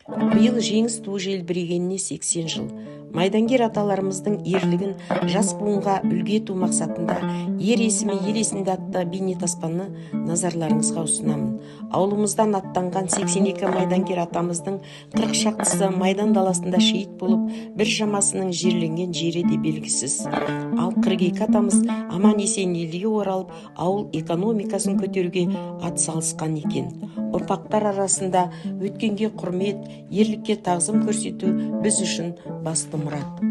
Биыл жеңіс туы желбірегеніне 80 жыл. Майдангер аталарымыздың ерлігін жас буынға үлгі ету мақсатында ер есімі ел есінде атты бейнетаспаны назарларыңызға ұсынамын. Ауылымыздан аттанған 82 майдангер атамыздың 40 шақтысы майдан даласында шейіт болып, бір жамасының жерленген жері де белгісіз. Ал 42 атамыз аман есен елге оралып, ауыл экономикасын көтеруге атсалысқан екен. Ұрпақтар арасында өткенге құрмет, ерлікке тағзым көрсету біз үшін басты мұрат.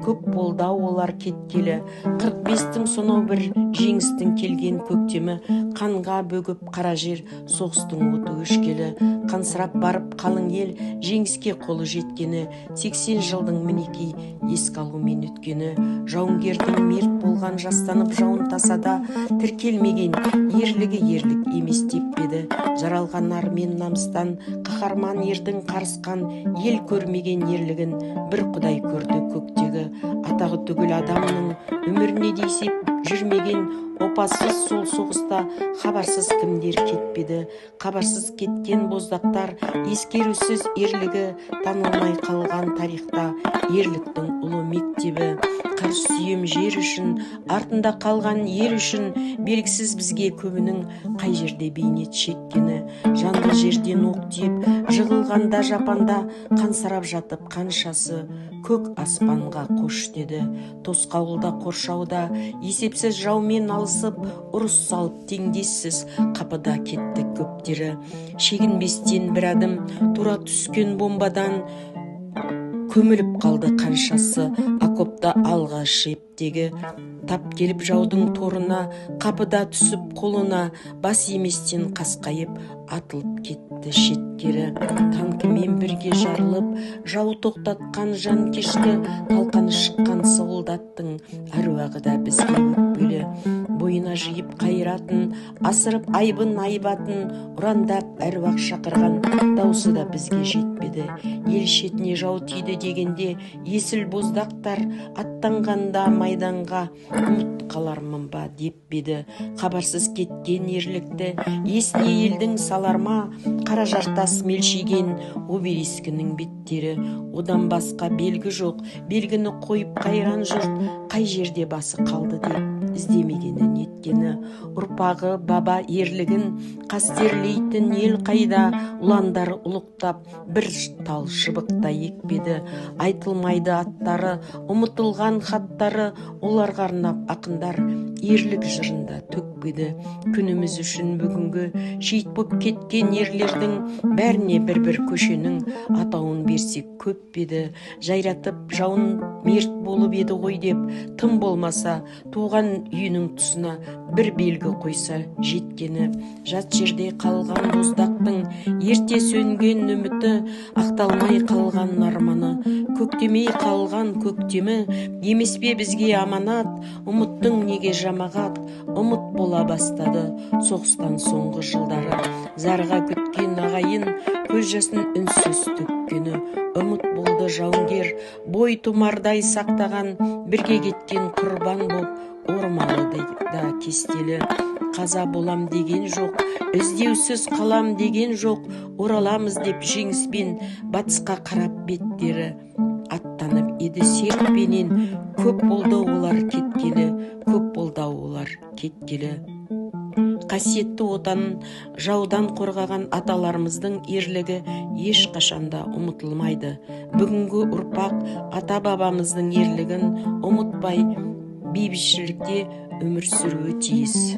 Көп болды олар кеткелі, 45-тің сонау бір жеңістің келген көктемі, қанға бөгіп қара жер соғыстың оты өшкелі, қансырап барып қалың ел жеңіске қолы жеткені, 80 жылдың мінекей еске алумен өткені, жауынгердің мерт болған жастанып жауын тасада тіркелмеген ерлігі ерлік емес деппеді. Жаралған ар мен намыстан қаһарман ердің қарысқан ел көрмеген ерлігін бір құдай көрді көктегі. Атағы түгіл адамның өміріне дейсеп жүрмеген опасыз сол соғыста хабарсыз кімдер кетпеді. Хабарсыз кеткен боздақтар ескерусіз ерлігі танылмай қалған тарихта ерліктің ұлы мектебі. Қар сүйем жер үшін, артында қалған ер үшін белгісіз бізге көбінің қай жерде бейнет шеккені. Жанды жерден оқ тиіп, жығылғанда жапанда қансырап жатып қаншасы көк аспанға қош деді. Тосқауылда қоршауда есепсіз жаумен алысып, ұрыс салып теңдессіз қапыда кетті көптері. Шегінбестен бір адым тура түскен бомбадан көміліп қалды қаншасы, окопта алға шептегі. Тап келіп жаудың торына, қапыда түсіп қолына, бас еместен қасқайып атылып кетті шеткері. Танкімен бірге жарылып, жау тоқтатқан жан кешті, талқаны шыққан солдаттың әруағы да бізге өкпелі. Бойына жиып қайратын, асырып айбын айбатын, ұрандап әруақ шақырған даусы да бізге жетпеді. Ел шетіне жау тиді дегенде есіл боздақтар аттанғанда майданға ұмыт қалармын ба деппеді. Хабарсыз кеткен ерлікті есіне елдің саларма, қара жартас мелшиген обелискінің беттері. Одан басқа белгі жоқ, белгіні қойып қайран жұрт қай жерде басы қалды деп іздемегені неткені. Ұрпағы баба ерлігін қастерлейтін ел қайда, ұландары ұлықтап бір тал шыбықта екпеді. Айтылмайды аттары, ұмытылған хаттары, оларға арнап ақындар ерлік жырында төкпеді. Күніміз үшін бүгінгі шейіт боп кеткен ерлердің бәріне бір-бір көшенің атауын берсек көп педі. Жайратып жауын мерт болып еді ғой деп, тым болмаса туған үйінің тұсына бір белгі қойса жеткені. Жат жерде қалған боздақтың ерте сөнген үміті, ақталмай қалған арманы, көктемей қалған көктемі емес пе бізге аманат. Ұмыттың неге жамағат, ұмыт бола бастады соғыстан соңғы жылдары. Зарға күткен ағайын көз жасын үнсіз төккені. Ұмыт болды жауынгер, бой тұмардай сақтаған, бірге кеткен құрбан боп, ормалы да кестелі. Қаза болам деген жоқ, іздеусіз қалам деген жоқ, ораламыз деп жеңіспен батысқа қарап беттері аттанып еді серпенен. Көп болды олар кеткелі, көп болды олар кеткелі. Қасиетті отанын жаудан қорғаған аталарымыздың ерлігі ешқашанда ұмытылмайды. Бүгінгі ұрпақ ата бабамыздың ерлігін ұмытпай бейбітшілікте өмір сүруі тиіс.